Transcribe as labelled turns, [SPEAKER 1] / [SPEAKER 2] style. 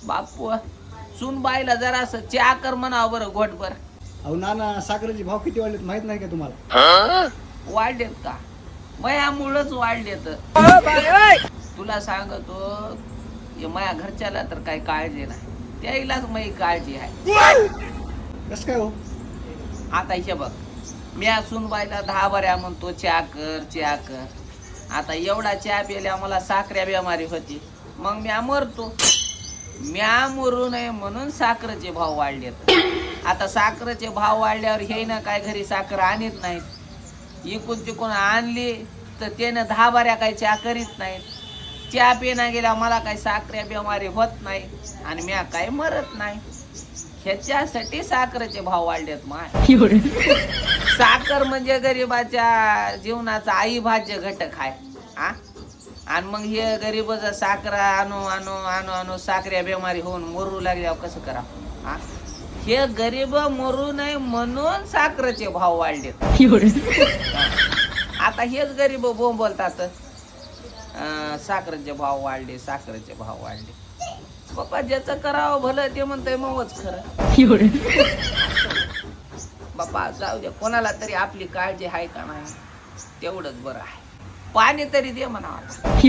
[SPEAKER 1] बापू सुन बाईला जरा असं चहा कर म्हणावं बरं घोटभर.
[SPEAKER 2] अहो नाना, साखरेचे भाव किती वाढलेत माहित नाही का तुम्हाला?
[SPEAKER 1] वाढलेत का? मयामुळंच वाढलेत. तुला सांगतो माया घरच्याला तर काही काळजी नाही, त्याईलाच माझी काळजी आहे.
[SPEAKER 2] कसं काय हो?
[SPEAKER 1] आता हे बघ, मी सुनबाईला 10 बऱ्या म्हणतो चहा कर चहा कर. आता एवढा चहा प्यायला मला साखऱ्या बिमारी होती, मग मी मरतो. म्या मरू नये म्हणून साखरेचे भाव वाढलेत. आता साखरेचे भाव वाढल्यावर हे ना काय घरी साखर आणत नाहीत. इकून तिकून आणली तर त्यानं 10 बऱ्या काही चहा करीत नाहीत. चहा पिणं गेल्या मला काही साखऱ्या बिमारी होत नाही आणि म्या काही मरत नाही. ह्याच्यासाठी साखरेचे भाव वाढलेत माय. साखर म्हणजे गरिबाच्या जीवनाचा अविभाज्य घटक आहे. आणि मग हे गरीबाचा साखरा आणू आणू आणू आणू साखऱ्या बिमारी होऊन मरू लागल्यावर कसं करा? हे गरीब मरू नये म्हणून साखरेचे भाव वाढलेत. आता हेच गरीब बोलतात साखरेचे भाव वाढले, साखरेचे भाव वाढले. बाप्पा ज्याचं करावं भलं ते म्हणतंय मगच खरं. बाप्पा जाऊ दे, कोणाला तरी आपली काळजी आहे का नाही तेवढंच बरं आहे. पाणी तरी दे म्हणावं.